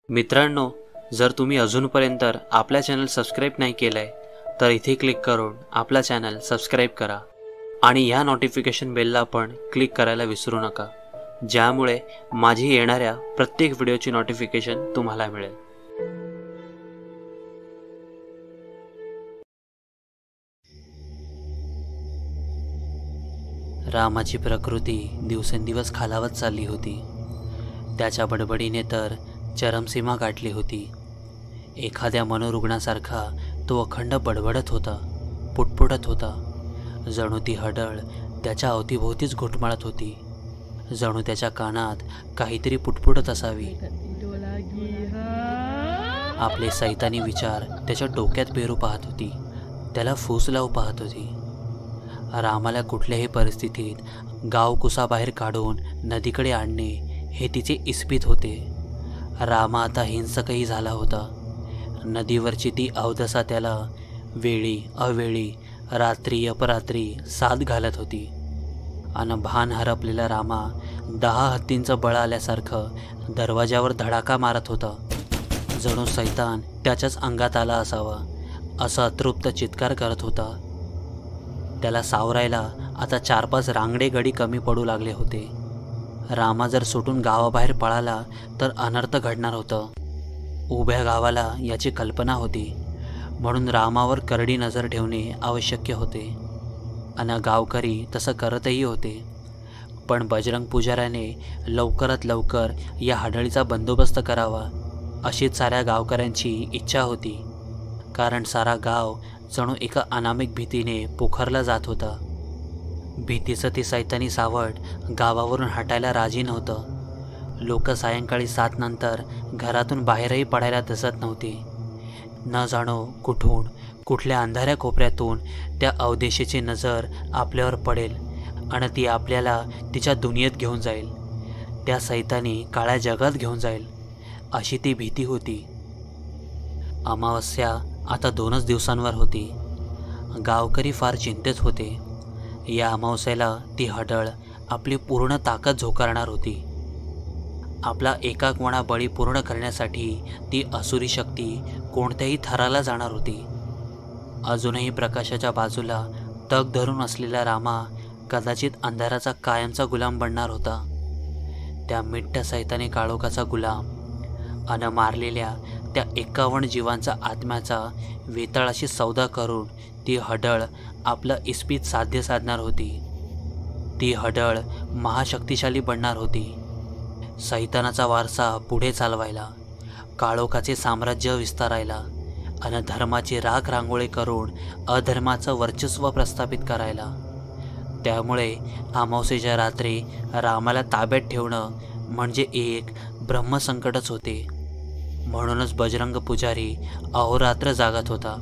मित्रांनो, जर तुम्ही अजूनपर्यंत आपला चॅनल सबस्क्राईब नाही केलाय तर इथे क्लिक करून आपला चॅनल सबस्क्राईब करा आणि या नोटिफिकेशन बेलला पण क्लिक करायला विसरू नका, ज्यामुळे माझी येणाऱ्या प्रत्येक व्हिडिओची नोटिफिकेशन तुम्हाला मिळेल. रामाची प्रकृती दिवसेंदिवस खालावत चालली होती. त्याच्या बडबडीने तर चरमसीमा गाठली होती. एखाद्या मनोरुग्णासारखा तो अखंड बडबडत होता, पुटपुटत होता. जणू ती हडळ त्याच्या अवतीभोवतीच घुटमळत होती. जणू त्याच्या कानात काहीतरी पुटपुटत असावी. आपले सैतानी विचार त्याच्या डोक्यात पेरू पाहत होती, त्याला फूस लावू पाहत होती. रामाला कुठल्याही परिस्थितीत गावकुसाबाहेर काढून नदीकडे आणणे हे तिचे इस्पित होते. रामा आता हिंसकही झाला होता. नदीवरची ती अवदसा त्याला वेळी अवेळी, रात्री अपरात्री साथ घालत होती. आणि भान हरपलेला रामा 10 हत्तींचं बळ आल्यासारखं दरवाजावर धडाका मारत होता. जणू सैतान त्याच्याच अंगात आला असावा असा अतृप्त चित्कार करत होता. त्याला सावरायला आता 4-5 रांगडे गडी कमी पडू लागले होते. रामा जर सुटून गावाबाहेर पळाला तर अनर्थ घडणार होतं. उभ्या गावाला याची कल्पना होती, म्हणून रामावर करडी नजर ठेवणे आवश्यक होते. आणि गावकरी तसं करतही होते. पण बजरंग पुजाऱ्याने लवकरात लवकर या हडळीचा बंदोबस्त करावा अशीच साऱ्या गावकऱ्यांची इच्छा होती. कारण सारा गाव जणू एका अनामिक भीतीने पोखरला जात होता. भीतीचं ते सैतानी सावट गावावरून हटायला राजी नव्हतं. लोक सायंकाळी 7 नंतर घरातून बाहेरही पडायला दिसत नव्हती. न जाणो कुठून कुठल्या अंधाऱ्या कोपऱ्यातून त्या अवदेशीची नजर आपल्यावर पडेल आणि ती आपल्याला तिच्या दुनियेत घेऊन जाईल, त्या सैतानी काळ्या जगात घेऊन जाईल, अशी ती भीती होती. अमावस्या आता 2च दिवसांवर होती. गावकरी फार चिंतेत होते. या अमावस्याला ती हडळ आपली पूर्ण ताकद झोकारणार होती. आपला एकाकवणा बळी पूर्ण करण्यासाठी ती असुरी शक्ती कोणत्याही थराला जाणार होती. अजूनही प्रकाशाच्या बाजूला तग धरून असलेला रामा कदाचित अंधाराचा कायमचा गुलाम बनणार होता. त्या मिट्ट सैतानी काळोखाचा गुलाम. अन मारलेल्या त्या 51 जीवांचा आत्म्याचा वेताळाशी सौदा करून ती हडळ आपलं इस्पित साध्य साधणार होती. ती हडळ महाशक्तिशाली बनणार होती. सैतानाचा वारसा पुढे चालवायला, काळोखाचे साम्राज्य विस्तारायला आणि धर्माची राख रांगोळी करून अधर्माचं वर्चस्व प्रस्थापित करायला. त्यामुळे अमावस्येच्या रात्री रामाला ताब्यात ठेवणं म्हणजे एक ब्रह्मसंकटच होते. म्हणूनच बजरंग पुजारी अहोरात्र जागत होता.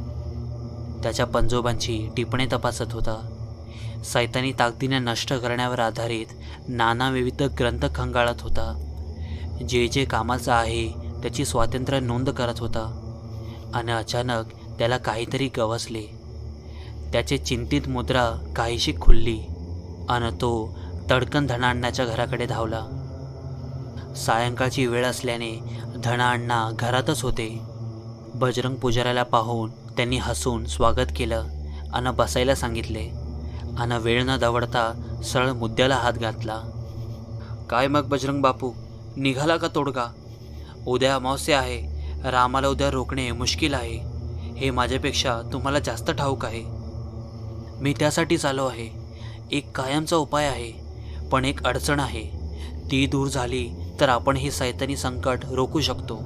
त्याच्या पंजोबांची टिपणे तपासत होता. सैतानी ताकदीने नष्ट करण्यावर आधारित नाना विविध ग्रंथ खंगाळत होता. जे जे कामाचं आहे त्याची स्वातंत्र्य नोंद करत होता. आणि अचानक त्याला काहीतरी गवसले. त्याचे चिंतित मुद्रा काहीशी खुलली आणि तो तडकन धनाअण्णाच्या घराकडे धावला. सायंकाळची वेळ असल्याने धनाअण्णा घरातच होते. बजरंग पुजाऱ्याला पाहून त्यांनी हसून स्वागत केलं आणि बसायला सांगितले. आणि वेळ न दवडता सरळ मुद्द्याला हात घातला. काय मग बजरंग बापू, निघाला का तोडगा? उद्या अमावस्या आहे. रामाला उद्या रोखणे मुश्किल आहे, हे माझ्यापेक्षा तुम्हाला जास्त ठाऊक आहे. मी त्यासाठीच आलो आहे. एक कायमचा उपाय आहे, पण एक अडचण आहे. ती दूर झाली तर आपण हे सैतानी संकट रोखू शकतो.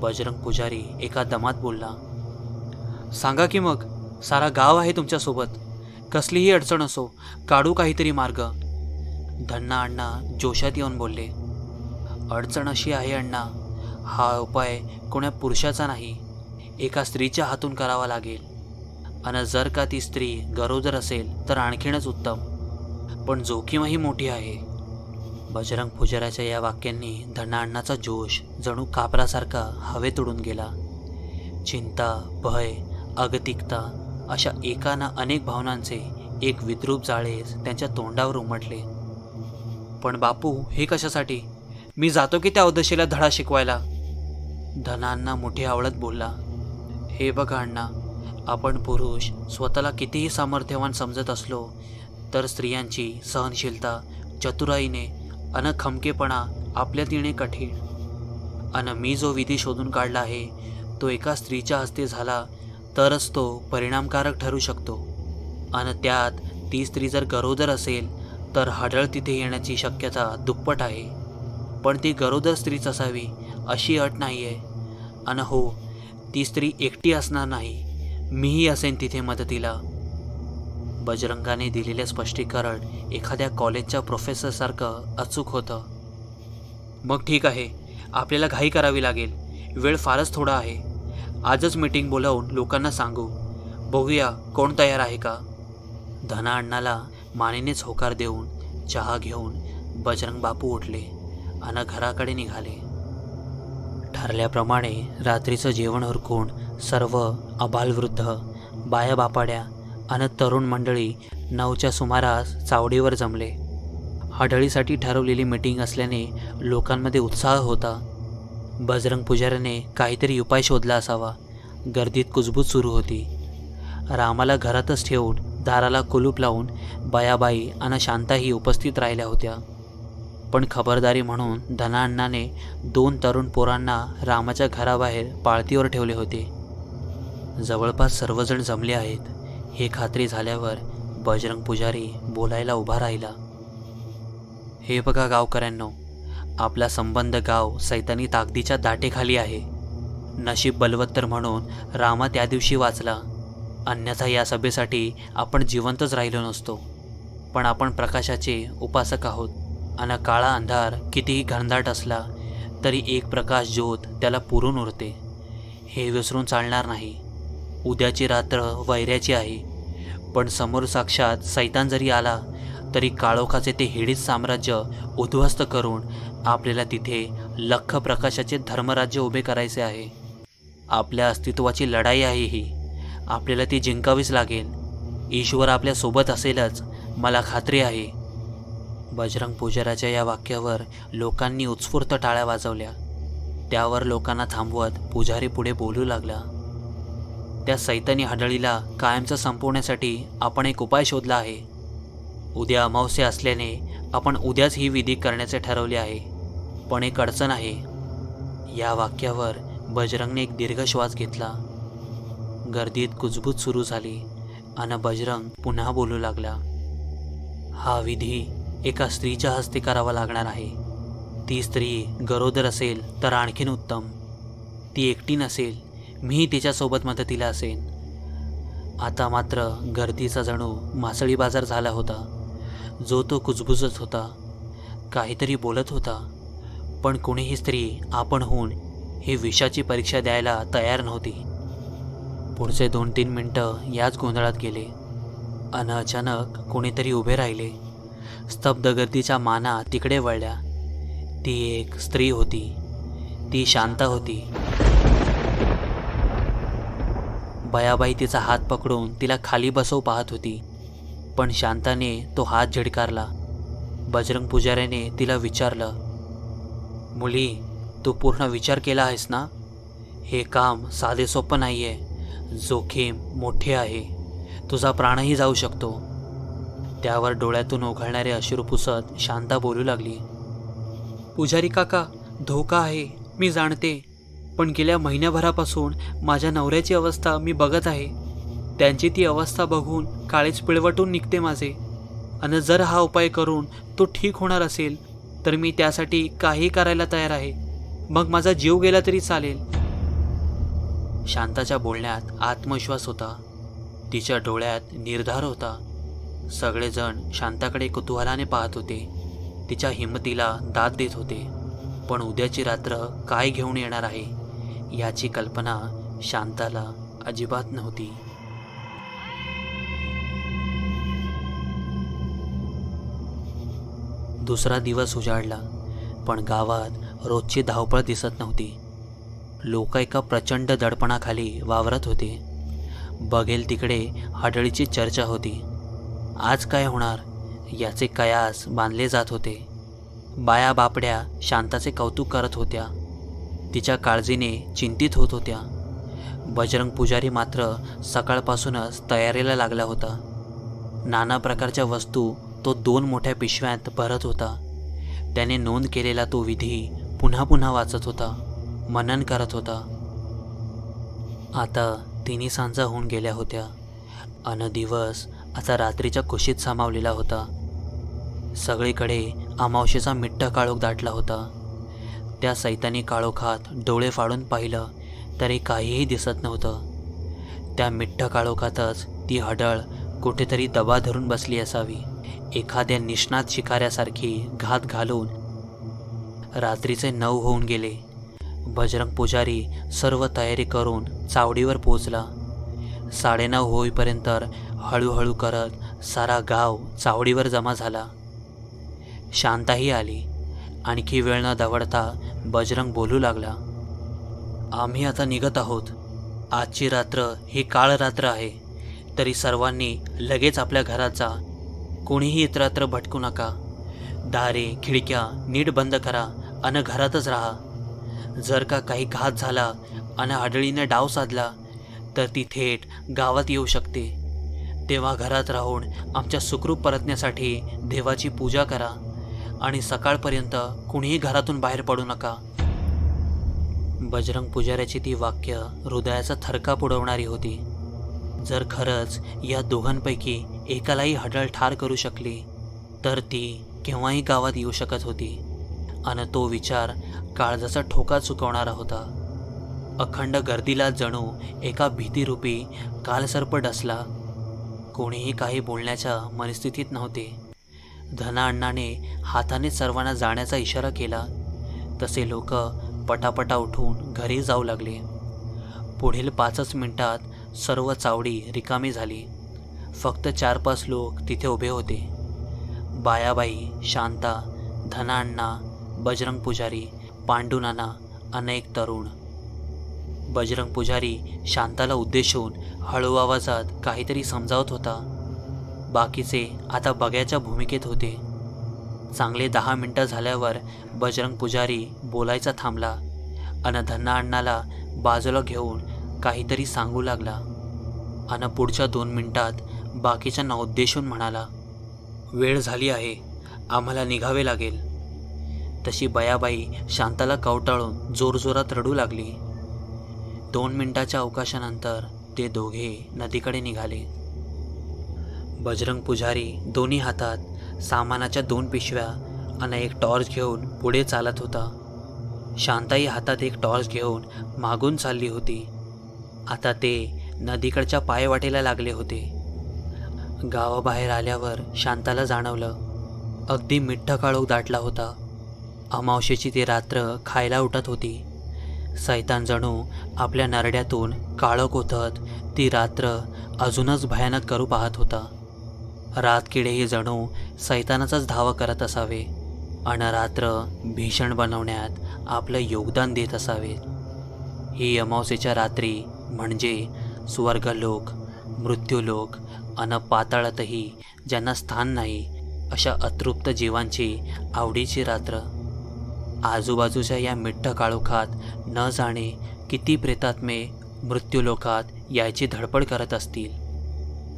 बजरंग पुजारी एका दमात बोलला. सांगा की मग, सारा गाव आहे तुमच्यासोबत. कसलीही अडचण असो, काढू काहीतरी मार्ग. धन्ना अण्णा जोशात येऊन बोलले. अडचण अशी आहे अण्णा, हा उपाय कोण्या पुरुषाचा नाही, एका स्त्रीच्या हातून करावा लागेल. आणि जर का ती स्त्री गरोदर असेल तर आणखीनच उत्तम, पण जोखीमही मोठी आहे. बजरंग पुजाऱ्याच्या या वाक्यांनी धन्ना अण्णाचा जोश जणू कापरासारखा हवेत उडून गेला. चिंता, भय, अगतिकता अशा एका ना अनेक भावनांचे एक विद्रूप जाळे त्यांच्या तोंडावर उमटले. पण बापू, हे कशासाठी? मी जातो की त्या अवदशीला धडा शिकवायला. धनांना मोठी आवळत बोलला, हे बघा अण्णा, आपण पुरुष स्वतःला कितीही सामर्थ्यवान समजत असलो तर स्त्रियांची सहनशीलता, चतुराईने अन खमकेपणा आपल्यात येणे कठीण. अन मी जो विधी शोधून काढला आहे तो एका स्त्रीच्या हस्ते झाला तरच तो परिणामकारक ठरू शकतो. अन त्यात ती स्त्री जर गरोदर असेल तर हडळ तिथे येण्याची शक्यता दुप्पट आहे. पण ती गरोदर स्त्रीच असावी अशी अट नाही आहे. अन हो, ती स्त्री एकटी असणार नाही, मीही असेन तिथे मदतीला. बजरंगाने दिलेले स्पष्टीकरण एखाद्या कॉलेजच्या प्रोफेसरसारखं अचूक होतं. मग ठीक आहे, आपल्याला घाई करावी लागेल, वेळ फारच थोडा आहे. आजच मीटिंग बोलावून लोकांना सांगू, बघूया कोण तयार आहे का. धना अण्णाला मानेनेच होकार देऊन चहा घेऊन बजरंग बापू उठले आणि घराकडे निघाले. ठरल्याप्रमाणे रात्रीचं जेवण उरकून सर्व अबालवृद्ध, बाया बापाड्या आणि तरुण मंडळी 9च्या सुमारास चावडीवर जमले. हडळीसाठी ठरवलेली मीटिंग असल्याने लोकांमध्ये उत्साह होता. बजरंग पुजाऱ्याने काहीतरी उपाय शोधला असावा. गर्दीत कुजबूज सुरू होती. रामाला घरातच ठेवून दाराला कुलूप लावून बयाबाई आणि शांताही उपस्थित राहिल्या होत्या. पण खबरदारी म्हणून धना अण्णाने 2 तरुण पोरांना रामाच्या घराबाहेर पाळतीवर ठेवले होते. जवळपास सर्वजण जमले आहेत हे खात्री झाल्यावर बजरंग पुजारी बोलायला उभा राहिला. हे बघा गावकऱ्यांनो, आपला संबंध गाव सैतानी ताकदीच्या दाटेखाली आहे. नशीब बलवत्तर म्हणून रामा त्या दिवशी वाचला, अन्यथा या सभेसाठी आपण जिवंतच राहिलो नसतो. पण आपण प्रकाशाचे उपासक आहोत आणि काळा अंधार कितीही घनदाट असला तरी एक प्रकाश ज्योत त्याला पुरून उरते. हे विसरून चालणार नाही. उद्याची रात्र वैऱ्याची आहे, पण समोर साक्षात सैतान जरी आला तरी काळोखाचे ते हिडीत साम्राज्य उद्ध्वस्त करून आपल्याला तिथे लख्ख प्रकाशाचे धर्मराज्य उभे करायचे आहे. आपल्या अस्तित्वाची लढाई आहे ही, आपल्याला ती जिंकावीच लागेल. ईश्वर आपल्या सोबत असेलच, मला खात्री आहे. बजरंग पुजाऱ्याच्या या वाक्यावर लोकांनी उत्स्फूर्त टाळ्या वाजवल्या. त्यावर लोकांना थांबवत पुजारी पुढे बोलू लागला. त्या सैतानी हडळीला कायमचं संपवण्यासाठी आपण एक उपाय शोधला आहे. उद्या अमावस्या असल्याने आपण उद्याच ही विधी करण्याचे ठरवले आहे. पण एक अडचण आहे. या वाक्यावर बजरंगने एक दीर्घ श्वास घेतला. गर्दीत कुजबूज सुरू झाली आणि बजरंग पुन्हा बोलू लागला. हा विधी एका स्त्रीच्या हस्ते करावा लागणार आहे. ती स्त्री गरोदर असेल तर आणखीन उत्तम. ती एकटी नसेल, मीही तिच्यासोबत मदतीला असेन. आता मात्र गर्दीचा जणू मासळी बाजार झाला होता. जो तो कुजबुजत होता, काहीतरी बोलत होता, पण कोणीही स्त्री आपण होऊन ही विषाची परीक्षा द्यायला तयार नव्हती. पुढचे 2-3 मिनटं याच गोंधळात गेले आणि अचानक कोणीतरी उभे राहिले. स्तब्ध गर्दीच्या माना तिकडे वळल्या. ती एक स्त्री होती. ती शांता होती. बयाबाई तिचा हात पकडून तिला खाली बसवू पाहत होती, पण शांताने तो हात झिडकारला. बजरंग पुजाऱ्याने तिला विचारलं, मुली, तू पूर्ण विचार केला आहेस ना? हे काम साधे सोपं नाही आहे. जोखीम मोठे आहे. तुझा प्राणही जाऊ शकतो. त्यावर डोळ्यातून ओघळणारे अश्रू पुसत शांता बोलू लागली. पुजारी काका, धोका आहे, मी जाणते. पण गेल्या महिन्याभरापासून माझ्या नवऱ्याची अवस्था मी बघत आहे. त्यांची ती अवस्था बघून काळीच पिळवटून निघते माझे. आणि जर हा उपाय करून तो ठीक होणार असेल तर मी त्यासाठी काही करायला तयार आहे. मग माझा जीव गेला तरी चालेल. शांताच्या बोलण्यात आत्मविश्वास होता. तिच्या डोळ्यात निर्धार होता. सगळेजण शांताकडे कुतूहलाने पाहत होते. तिच्या हिंमतीला दाद देत होते. पण उद्याची रात्र काय घेऊन येणार आहे याची कल्पना शांताला अजिबात नव्हती. दुसरा दिवस उजाडला, पण गावात रोजची धावपळ दिसत नव्हती. लोक एका प्रचंड दडपणाखाली वावरत होते. बघेल तिकडे हडळीची चर्चा होती. आज काय होणार याचे कयास बांधले जात होते. बाया बापड्या शांताचे कौतुक करत होत्या. तिच्या काळजीने चिंतित होत होत्या. बजरंग पुजारी मात्र सकाळपासूनच तयारीला लागला होता. नाना प्रकारच्या वस्तू तो 2 मोठ्या पिशव्यात भरत होता. त्याने नोंद केलेला तो विधी पुन्हा पुन्हा वाचत होता, मनन करत होता. आता 3 सांजा होऊन गेल्या होत्या अन दिवस आता रात्रीच्या कुशीत सामावलेला होता. सगळीकडे अमावस्येचा मिट्ट काळोख दाटला होता. त्या सैतानी काळोखात डोळे फाडून पाहिलं तरी काहीही दिसत नव्हतं. त्या मिट्ट काळोखातच ती हडळ कुठेतरी दबा धरून बसली असावी, एखाद्या निष्णात शिकाऱ्यासारखी घात घालून. रात्रीचे 9 होऊन गेले. बजरंग पुजारी सर्व तयारी करून चावडीवर पोचला. 9:30 होईपर्यंत हळूहळू करत सारा गाव चावडीवर जमा झाला. शांताही आली. आणखी वेळ न दवडता बजरंग बोलू लागला. आम्ही आता निघत आहोत. आजची रात्र ही काळ रात्र आहे, तरी सर्वांनी लगेच आपल्या घरात जा. कोणीही इतरत्र भटकू नका. दारे खिडक्या नीट बंद करा अन घरातच राहा. जर का काही घात झाला अन आढळीने डाव साधला तर ती थेट गावात येऊ शकते. तेव्हा घरात राहून आमच्या सुखरूप परतण्यासाठी देवाची पूजा करा आणि सकाळपर्यंत कुणीही घरातून बाहेर पडू नका. बजरंग पुजाऱ्याची ती वाक्य हृदयाचा थरकाप उडवणारी होती. जर खरंच या दोघांपैकी एकालाही हडळ ठार करू शकली तर ती केव्हाही गावात येऊ शकत होती. आणि तो विचार काळजाचा ठोका चुकवणारा होता. अखंड गर्दीला जणू एका भीतीरूपी कालसर्प डसला. कोणीही काही बोलण्याच्या मनस्थितीत नव्हते. धना अण्णाने हाताने सर्वांना जाण्याचा इशारा केला तसे लोक पटापटा उठून घरी जाऊ लागले. पुढील 5 मिनिटात सर्व चावडी रिकामी झाली. फक्त 4-5 लोक तिथे उभे होते. बायाबाई, शांता, धना अण्णा, बजरंग पुजारी, पांडुनाना, अनेक तरुण. बजरंग पुजारी शांताला उद्देशून हळू आवाजात काहीतरी समजावत होता. बाकीचे आता बघ्याच्या भूमिकेत होते. चांगले 10 मिनिटं झाल्यावर बजरंग पुजारी बोलायचा थांबला आणि धन्ना अण्णाला बाजूला घेऊन काहीतरी सांगू लागला. आणि पुढच्या 2 मिनिटात बाकीच्यांना उद्देशून म्हणाला, वेळ झाली आहे, आम्हाला निघावे लागेल. तशी बयाबाई शांताला कवटाळून जोरजोरात रडू लागली. 2 मिनिटाच्या अवकाशानंतर ते दोघे नदीकडे निघाले. बजरंग पुजारी दोन्ही हातात सामानाच्या 2 पिशव्या आणि एक टॉर्च घेऊन पुढे चालत होता. शांताई हातात एक टॉर्च घेऊन मागून चालली होती. आता ते नदीकडच्या पायवाटेला लागले होते. गावाबाहेर आल्यावर शांताला जाणवलं अगदी मिठ्ठ काळोख दाटला होता. अमावस्येची ती रात्र खायला उठत होती. सैतान जणू आपल्या नरड्यातून काळोख ओतत ती रात्र अजूनच भयानक करू पाहत होता. रातकिडेही जणू सैतानाचाच धावा करत असावे आणि रात्र भीषण बनवण्यात आपलं योगदान देत असावे. ही अमावस्येच्या रात्री म्हणजे स्वर्गलोक, मृत्यूलोक अन पाताळातही ज्यांना स्थान नाही अशा अतृप्त जीवांची आवडीची रात्र. आजूबाजूच्या या मिठ्ठ काळोखात न जाणे किती प्रेतात्मे मृत्यूलोकात यायची धडपड करत असतील.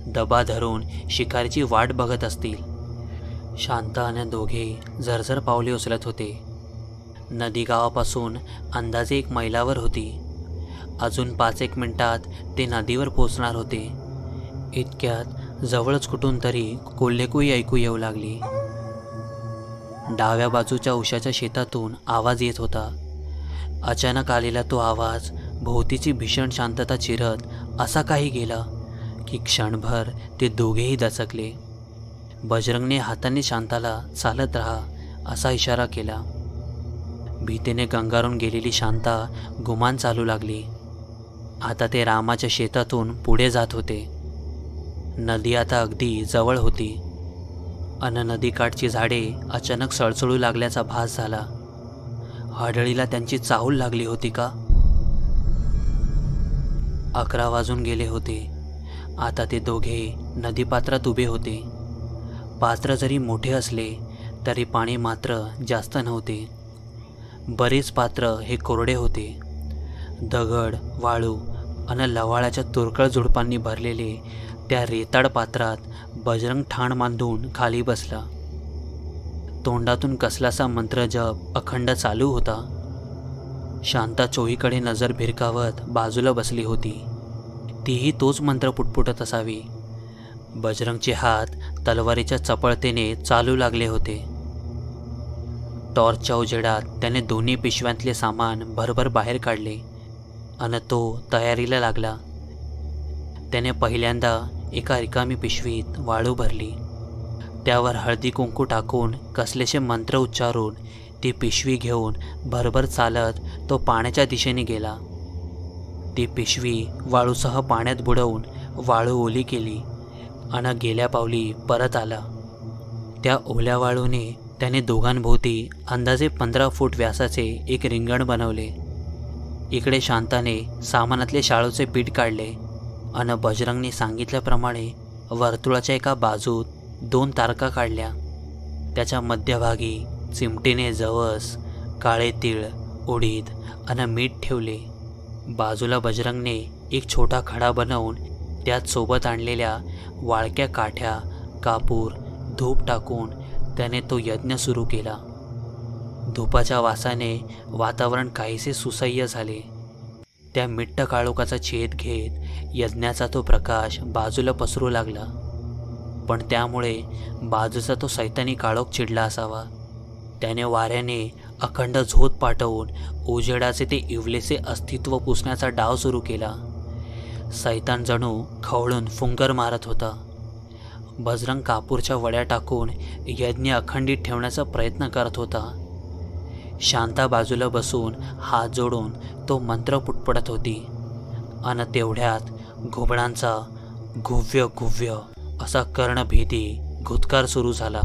दबा धरून शिकारीची वाट बघत असतील. शांत आणि दोघे झरझर पावले उचलत होते. नदी गावापासून अंदाजे 1 मैलावर होती. अजून 5-1 मिनिटात ते नदीवर पोचणार होते. इतक्यात जवळच कुठून तरी कोल्हेकुई ऐकू येऊ लागली. डाव्या बाजूच्या उशाच्या शेतातून आवाज येत होता. अचानक आलेला तो आवाज भोवतीची भीषण शांतता चिरत असा काही गेला की क्षणभर ते दोघेही दचकले. बजरंगने हाताने शांताला चालत राहा असा इशारा केला. भीतीने गंगारून गेलेली शांता गुमान चालू लागली. आता ते रामाच्या शेतातून पुढे जात होते. नदी आता अगदी जवळ होती. अन नदीकाठची झाडे अचानक सळसळू लागल्याचा भास झाला. हडळीला त्यांची चाहूल लागली होती का? 11 वाजून गेले होते. आता ते दोघे नदीपात्रात उभे होते. पात्र जरी मोठे असले तरी पाणी मात्र जास्त नव्हते. बरेच पात्र हे कोरडे होते. दगड, वाळू आणि लवाळाच्या तुरकळ झुडपांनी भरलेले त्या रेताड पात्रात बजरंग ठाण बांधून खाली बसला. तोंडातून कसलासा मंत्र जप अखंड चालू होता. शांता चोहीकडे नजर भिरकावत बाजूला बसली होती. तीही तोच मंत्र पुटपुटत असावी. बजरंगचे हात तलवारीच्या चपळतेने चालू लागले होते. टॉर्चच्या उजेडात त्याने दोन्ही पिशव्यांतले सामान भरभर बाहेर काढले आणि तो तयारीला लागला. त्याने पहिल्यांदा एका रिकामी पिशवीत वाळू भरली. त्यावर हळदी कुंकू टाकून कसलेसे मंत्र उच्चारून ती पिशवी घेऊन भरभर चालत तो पाण्याच्या दिशेने गेला. ती पिशवी वाळूसह पाण्यात बुडवून वाळू ओली केली आणि गेल्या पावली परत आला. त्या ओल्या वाळूने त्याने दोघांभोवती अंदाजे 15 फूट व्यासाचे एक रिंगण बनवले. इकडे शांताने सामानातले शाळूचे पीठ काढले आणि बजरंगने सांगितल्याप्रमाणे वर्तुळाच्या एका बाजूत 2 तारका काढल्या. त्याच्या मध्यभागी चिमटीने जवस, काळे तीळ, उडीद आणि मीठ ठेवले. बाजूला बजरंगने एक छोटा खडा बनवून त्यात सोबत आणलेल्या वाळक्या काठ्या, कापूर, धूप टाकून त्याने तो यज्ञ सुरू केला. धुपाच्या वासाने वातावरण काहीसे सुसह्य झाले. त्या मिट्ट काळोखाचा छेद घेत यज्ञाचा तो प्रकाश बाजूला पसरू लागला. पण त्यामुळे बाजूचा तो सैतानी काळोख चिडला असावा. त्याने वाऱ्याने अखंड झोत पाठवून उजेडाचे ते इवलेसे अस्तित्व पुसण्याचा डाव सुरू केला. सैतान जणू खवळून फुंकर मारत होता. बजरंग कापूरच्या वड्या टाकून यज्ञ अखंडित ठेवण्याचा प्रयत्न करत होता. शांता बाजूला बसून हात जोडून तो मंत्र पुटपुटत होती आणि तेवढ्यात घुबडांचा गुव्य गुव्य असा कर्णभेदी घुतकार सुरू झाला.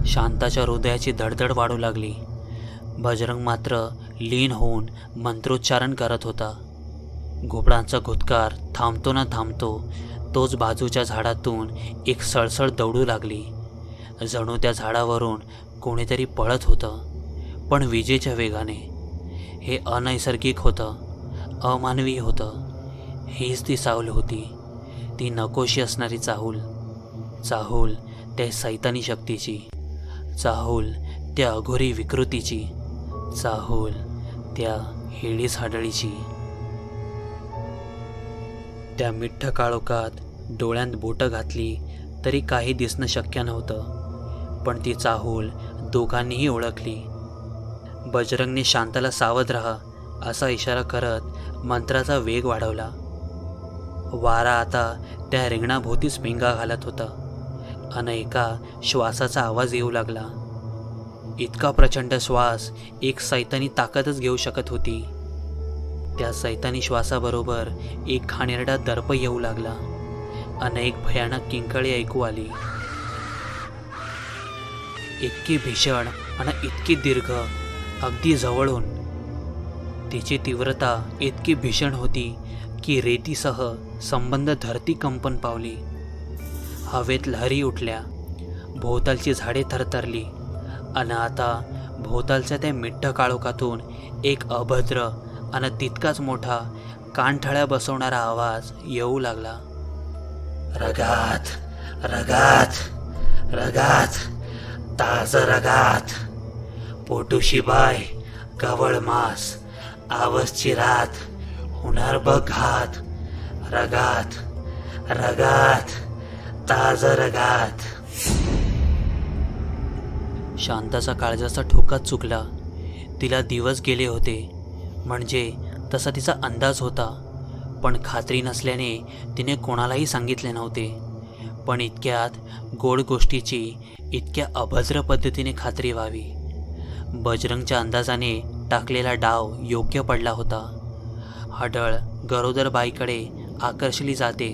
शांताच्या हृदयाची धडधड वाढू लागली. बजरंग मात्र लीन होऊन मंत्रोच्चारण करत होता. घुबडांचा घुतकार थांबतो ना थांबतो तोच बाजूच्या झाडातून एक सळसळ दौडू लागली. जणू त्या झाडावरून कोणीतरी पळत होतं, पण विजेच्या वेगाने. हे अनैसर्गिक होतं, अमानवी होतं. हीच ती चाहूल होती, ती नकोशी असणारी चाहूल. चाहूल त्या सैतानी शक्तीची, चाहूल त्या अघोरी विकृतीची, चाहूल त्या हेडीस हाडळीची. त्या मिठ्ठ काळोखात डोळ्यांत बोटं घातली तरी काही दिसणं शक्य नव्हतं. पण ती चाहूल दोघांनीही ओळखली. बजरंगने शांताला सावध राहा असा इशारा करत मंत्राचा वेग वाढवला. वारा आता त्या रिंगणाभोवतीच पिंगा घालत होता आणि एका श्वासाचा आवाज येऊ लागला. इतका प्रचंड श्वास एक सैतानी ताकदच घेऊ शकत होती. त्या सैतानी श्वासाबरोबर एक घाणेरडा दर्प येऊ लागला आणि एक भयानक किंकाळी ऐकू आली. इतकी भीषण आणि इतकी दीर्घ, अगदी जवळून. तिची तीव्रता इतकी भीषण होती की रेतीसह संबंध धरती कंपन पावली. हवेत लहरी उठल्या, भोवतालची झाडे थरथरली आणि आता भोवतालच्या त्या मिठ्ठ काळोखातून एक अभद्र आणि तितकाच मोठा कानठळ्या बसवणारा आवाज येऊ लागला. रगात रगात रगात ताज रगात, पोटुशी बाय गवळ मास, आवसची रात होणार बघात. रगात रगात ताज रगात. शांताचा काळजाचा ठोकाच चुकला. तिला दिवस गेले होते म्हणजे तसा तिचा अंदाज होता, पण खात्री नसल्याने तिने कोणालाही सांगितले नव्हते. पण इतक्यात गोड गोष्टीची इतक्या अभद्र पद्धतीने खात्री व्हावी. बजरंगच्या अंदाजाने टाकलेला डाव योग्य पडला होता. हडळ गरोदर बाईकडे आकर्षली जाते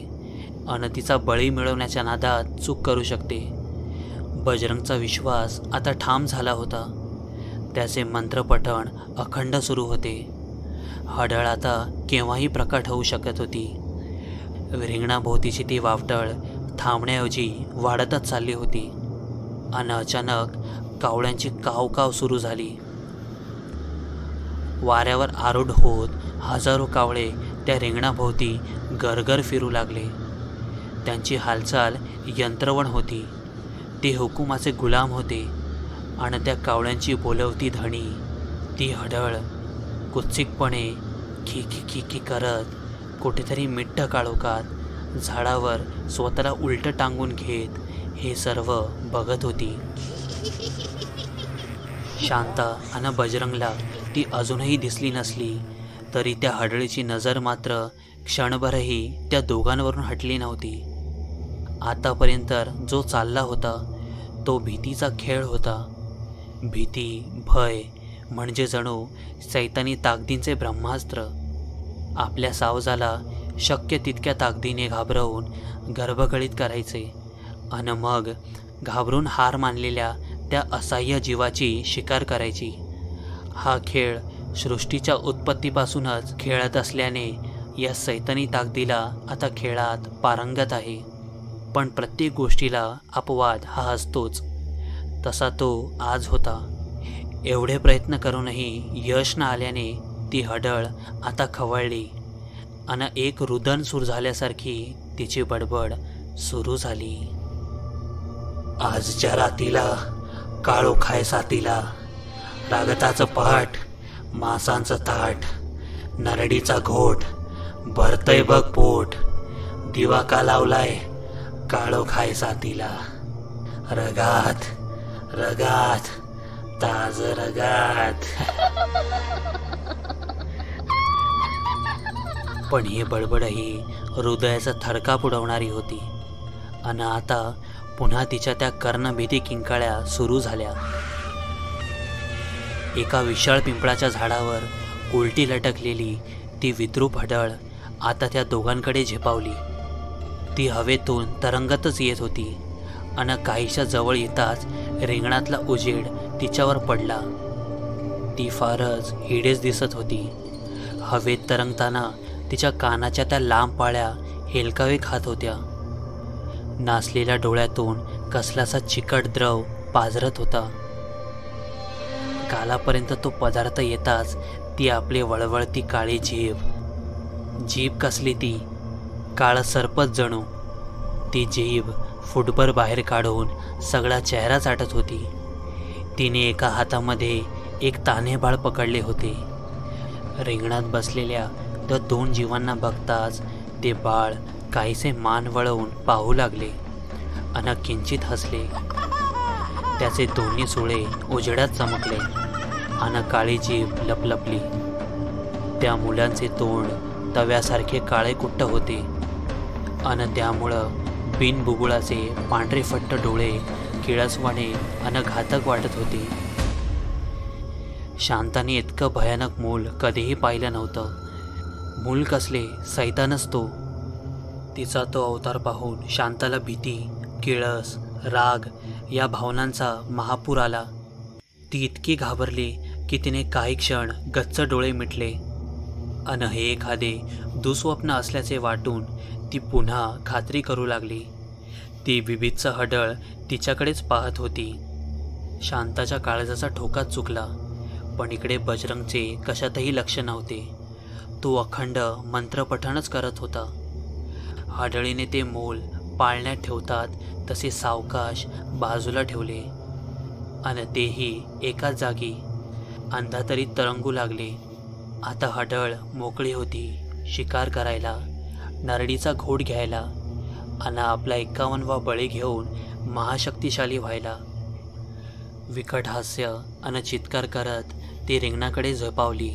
आणि तिचा बळी मिळवण्याच्या नादात चूक करू शकते. बजरंगचा विश्वास आता ठाम झाला होता. त्याचे मंत्रपठण अखंड सुरू होते. हडळ आता केव्हाही प्रकट होऊ शकत होती. रिंगणाभोवतीची ती वावटळ थांबण्याऐवजी वाढतच चालली होती आणि अचानक कावळ्यांची कावकाव सुरू झाली. वाऱ्यावर आरूढ होत हजारो कावळे त्या रिंगणाभोवती गरगर फिरू लागले. त्यांची हालचाल यंत्रवण होती. ते हुकुमाचे गुलाम होते आणि त्या कावळ्यांची बोलवती धणी ती हडळ कुत्सिकपणे खी खी खी खी करत कुठेतरी मिट्ट काळोखात झाडावर स्वतःला उलटं टांगून घेत हे सर्व बघत होती. शांता आणि बजरंगला ती अजूनही दिसली नसली तरी त्या हडळीची नजर मात्र क्षणभरही त्या दोघांवरून हटली नव्हती. आतापर्यंत जो चालला होता तो भीतीचा खेळ होता. भीती, भय म्हणजे जणू सैतानी ताकदींचे ब्रह्मास्त्र. आपल्या सावजाला शक्य तितक्या ताकदीने घाबरवून गर्भगळीत करायचे आणि मग घाबरून हार मानलेल्या त्या असह्य जीवाची शिकार करायची. हा खेळ सृष्टीच्या उत्पत्तीपासूनच खेळत असल्याने या सैतानी ताकदीला आता खेळात पारंगत आहे. पण प्रत्येक गोष्टीला अपवाद हा असतोच. तसा तो आज होता. एवढे प्रयत्न करूनही यश न आल्याने ती हडळ आता खवळली आणि एक रुदन सूर झाल्यासारखी तिची बडबड सुरू झाली. आजच्या रातीला काळोखाय सातीला, रागताचं पाठ, मांसांचं ताट, नरडीचा घोट, भरतय बघ पोट, दिवा का लावलाय काळोखाय सातीला, रगात रगात ताज रगात. पण ही बडबडही हृदयाचा थरकाप उडवणारी होती आणि आता पुन्हा तिच्या त्या कर्णभेदी किंकाळ्या सुरू झाल्या. एका विशाळ पिंपळाच्या झाडावर उलटी लटकलेली ती विद्रूप हडळ आता त्या दोघांकडे झेपावली. ती हवेतून तरंगतच येत होती आणि काहीशा जवळ येताच रिंगणातला उजेड तिच्यावर पडला. ती फारच हिडेच दिसत होती. हवेत तरंगताना तिच्या कानाच्या त्या लांब पाळ्या हेलकावे खात होत्या. नासलेल्या डोळ्यातून कसलासा चिकट द्रव पाझरत होता. कालापर्यंत तो पदार्थ येताच ती आपली वळवळती काळी जीभ कसली ती काळ सरपत जणू. ती जीभ फुटभर बाहेर काढून सगळा चेहरा चाटत होती. तिने एका हातामध्ये एक तान्हे बाळ पकडले होते. रिंगणात बसलेल्या त्या दोन जीवांना बघताच ते बाळ काहीसे मान वळवून पाहू लागले आणि किंचित हसले. त्याचे दोन्ही सुळे उजेडात चमकले आणि काळी जीभ लपलपली. त्या मुलांचे तोंड तव्यासारखे काळे कुट्ट होते आणि त्यामुळं बिनबुबुळाचे पांढरे फट्ट डोळे किळसवाणे आणि घातक वाटत होते. शांताने इतकं भयानक मूल कधीही पाहिलं नव्हतं. मूल कसले, सैतानच तो. तिचा तो अवतार पाहून शांताला भीती, किळस, राग या भावनांचा महापूर आला. ती इतकी घाबरली की तिने काही क्षण गच्च डोळे मिटले आणि हे एखादे दुःस्वप्न असल्याचे वाटून ती पुन्हा खात्री करू लागली. ती बिभीत्स हडळ तिच्याकडेच पाहत होती. शांताच्या काळजाचा ठोकाच चुकला. पण इकडे बजरंगचे कशातही लक्ष नव्हते. तो अखंड मंत्रपठणच करत होता. हडळीने ते मूल पाळण्यात ठेवतात तसे सावकाश बाजूला ठेवले आणि तेही एकाच जागी. अंधातरीत तरंगू लागले. आता हडळ मोकळी होती शिकार करायला, नरडीचा घोट घ्यायला आणि आपला 51वा बळी घेऊन महाशक्तिशाली व्हायला. विकट हास्य आणि चित्कार करत ती रिंगणाकडे झेपावली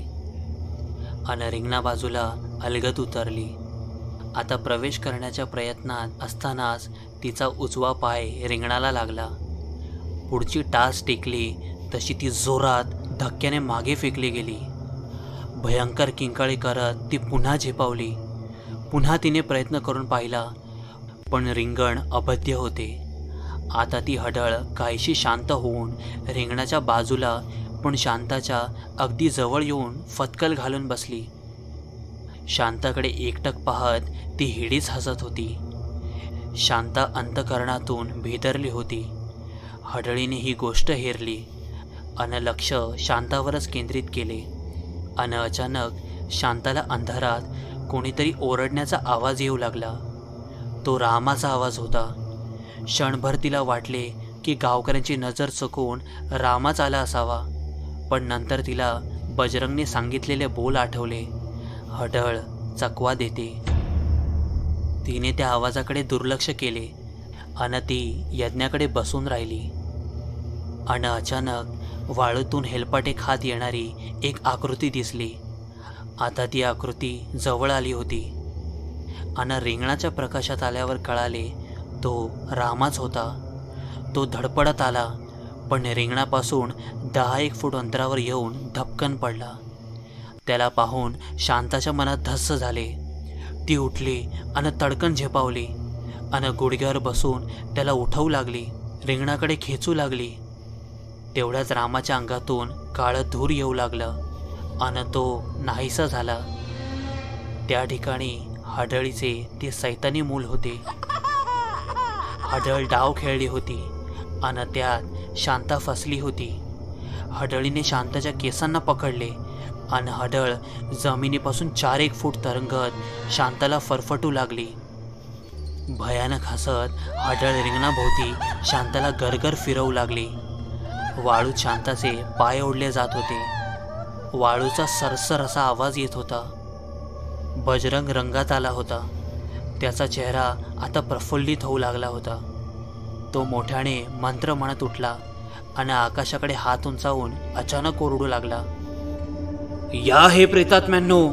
आणि रिंगणा बाजूला अलगद उतरली. आता प्रवेश करण्याच्या प्रयत्नात असतानाच तिचा उजवा पाय रिंगणाला लागला. पुढची टाच टेकली तशी ती जोरात धक्क्याने मागे फेकली गेली. भयंकर किंकाळी करत ती पुन्हा झेपावली. पुन्हा तिने प्रयत्न करून पाहिला पण रिंगण अभद्य होते. आता ती हडळ काहीशी शांत होऊन रिंगणाच्या बाजूला पण शांताच्या अगदी जवळ येऊन फटकल घालून बसली. शांताकडे एकटक पाहत ती हिडीच हसत होती. शांता अंतःकरणातून भेदरली होती. हडळीने ही गोष्ट हेरली आणि लक्ष शांतावरच केंद्रित केले. आणि अचानक शांताला अंधारात कोणीतरी ओरडण्याचा आवाज येऊ लागला. तो रामाचा आवाज होता. क्षणभर तिला वाटले की गावकऱ्यांची नजर चुकवून रामाच आला असावा, पण नंतर तिला बजरंगने सांगितलेले बोल आठवले, हडळ चकवा देते. तिने त्या आवाजाकडे दुर्लक्ष केले आणि ती यज्ञाकडे बसून राहिली. आणि अचानक वाळूतून हेलपाटे खात येणारी एक आकृती दिसली. आता ती आकृती जवळ आली होती आणि रिंगणाच्या प्रकाशात आल्यावर कळाले तो रामाच होता. तो धडपडत आला, पण रिंगणापासून 10-1 फूट अंतरावर येऊन धपकन पडला. त्याला पाहून शांताच्या मनात धस्स झाले. ती उठली आणि तडकन झेपावली आणि गुडघ्यावर बसून त्याला उठवू लागली, रिंगणाकडे खेचू लागली. तेवढ्याच रामाच्या अंगातून काळं धूर येऊ लागलं आणि तो नाहीसा झाला. त्या ठिकाणी हडळीचे ते सैतानी मूल होते. हडळ डाव खेळली होती आणि त्यात शांता फसली होती. हडळीने शांताच्या केसांना पकडले आणि हडळ जमिनीपासून 4-1 फूट तरंगत शांताला फरफटू लागली. भयानक हसत हडळ रिंगणाभोवती शांताला गरगर फिरवू लागली. वाळूत शांताचे पाय ओढले जात होते. वाळूचा सरसर असा आवाज येत होता. बजरंग रंगात आला होता. त्याचा चेहरा आता प्रफुल्लित होऊ लागला होता. तो मोठ्याने मंत्र म्हणत उठला आणि आकाशाकडे हात उंचावून अचानक ओरडू लागला, या हे प्रेतात्म्यांनो,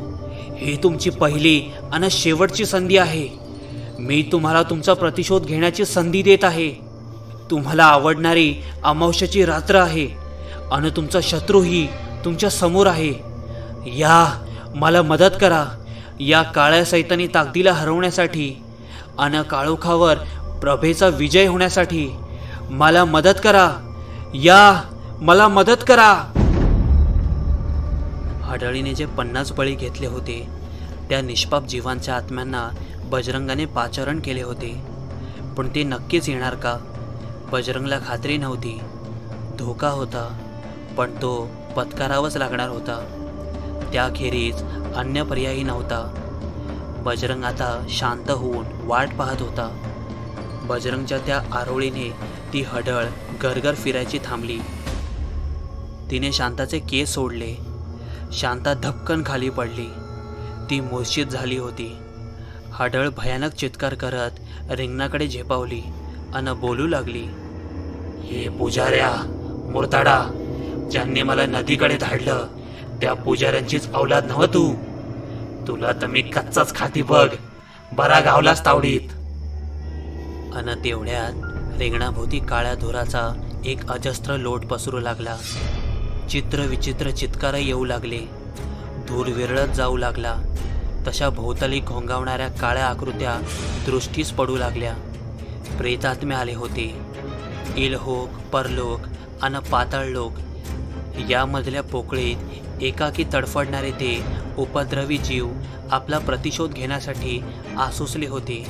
ही तुमची पहिली आणि शेवटची संधी आहे. मी तुम्हाला तुमचा प्रतिशोध घेण्याची संधी देत आहे. तुम्हाला आवडणारी अमावस्येची रात्र आहे आणि तुमचा शत्रूही तुमच्या समोर आहे. या मला मदत करा. या काळ्या सैतानी ताकदीला हरवण्यासाठी आणि काळोखावर प्रभेचा विजय होण्यासाठी मला मदत करा. या मला मदत करा. हडळीने जे 50 बळी घेतले होते त्या निष्पाप जीवांच्या आत्म्यांना बजरंगाने पाचारण केले होते, पण ते नक्कीच येणार का? बजरंगला खात्री नव्हती. धोका होता, पण तो पत्करावाच लागणार होता. त्याखेरीज अन्य पर्यायही नव्हता. बजरंग आता शांत होऊन वाट पाहत होता. बजरंगच्या त्या आरोळीने ती हडळ गरगर फिरायची थांबली. तिने शांताचे केस सोडले. शांता धपकन खाली पडली. ती मूर्छित झाली होती. हडळ भयानक चित्कार करत रिंगणाकडे झेपावली आणि बोलू लागली, हे पुजाऱ्या मुर्ताडा, ज्यांनी मला नदीकडे धाडलं त्या पुजाऱ्यांचीच औलाद नव्ह तू. तुला तर मी कच्चाच खाती बघ. बरा गावलाच तावडीत. अन तेवढ्यात रिंगणाभोवती काळ्या धुराचा एक अजस्त्र लोट पसरू लागला. चित्र विचित्र चित्कार येऊ लागले. धूर विरळत जाऊ लागला. तशा भोवताली घोंगावणाऱ्या काळ्या आकृत्या दृष्टीस पडू लागल्या. प्रेतात्मे आले होते. इलहोक, परलोक आणि पाताळलोक यामधल्या पोकळीत एकाकी तडफडणारे ते उपद्रवी जीव आपला प्रतिशोध घेण्यासाठी आसुसले होते.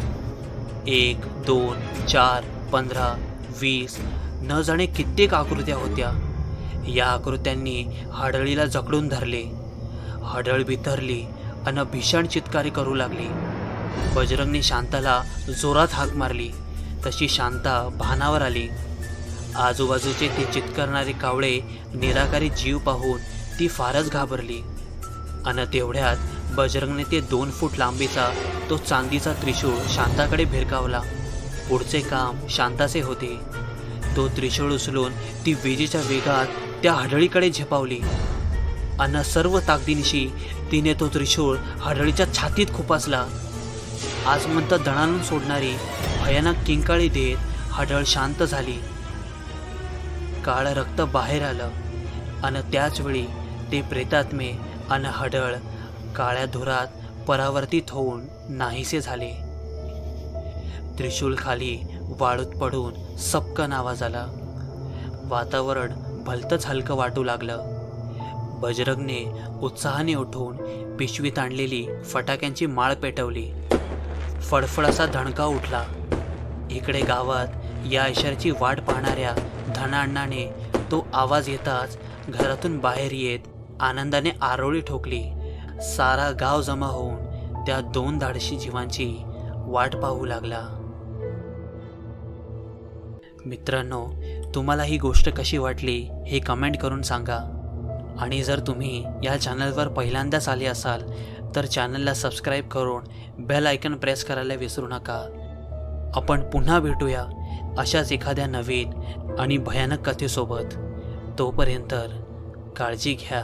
1, 2, 4, 15, 20 न जाणे कित्येक आकृत्या होत्या. या आकृत्यांनी हडळीला जखडून धरले. हडळ बिथरली आणि भीषण चित्कारी करू लागली. बजरंगने शांताला जोरात हाक मारली. तशी शांता भानावर आली. आजूबाजूचे ते चित्कारणारे कावळे निराकारी जीव पाहून ती फारच घाबरली. आणि तेवढ्यात बजरंगने ते 2 फूट लांबीचा तो चांदीचा त्रिशूळ शांताकडे भिरकावला. पुढचे काम शांताचे होते. तो त्रिशूळ उचलून ती विजेच्या वेगात त्या हडळीकडे झेपावली. आणि सर्व ताकदीनिशी तिने तो त्रिशूळ हडळीच्या छातीत खुपसला. आजमंत दणाणून सोडणारी भयानक किंकाळी देत हडळ शांत झाली. काळं रक्त बाहेर आलं आणि त्याचवेळी ते प्रेतात्मे आणि हडळ काळ्या धुरात परावर्तित होऊन नाहीसे झाले. त्रिशूल खाली वाळूत पडून सपकन आवाज आला. वातावरण भलतंच हलकं वाटू लागलं. बजरंगने उत्साहाने उठून पिशवीत आणलेली फटाक्यांची माळ पेटवली. फडफड असा धणका उठला. इकडे गावात या इशाऱ्याची वाट पाहणाऱ्या धनाअण्णाने तो आवाज येताच घरातून बाहेर येत आनंदाने आरोळी ठोकली. सारा गाव जमा होऊन त्या 2 धाडशी जीवांची वाट पाहू लागला. मित्रांनो, तुम्हाला ही गोष्ट कशी वाटली हे कमेंट करून सांगा. आणि जर तुम्ही या चॅनलवर पहिल्यांदाच आले असाल तर चॅनलला सबस्क्राईब करून बेल आयकन प्रेस करायला विसरू नका. आपण पुन्हा भेटूया अशाच एखाद्या नवीन आणि भयानक कथेसोबत. तोपर्यंत काळजी घ्या.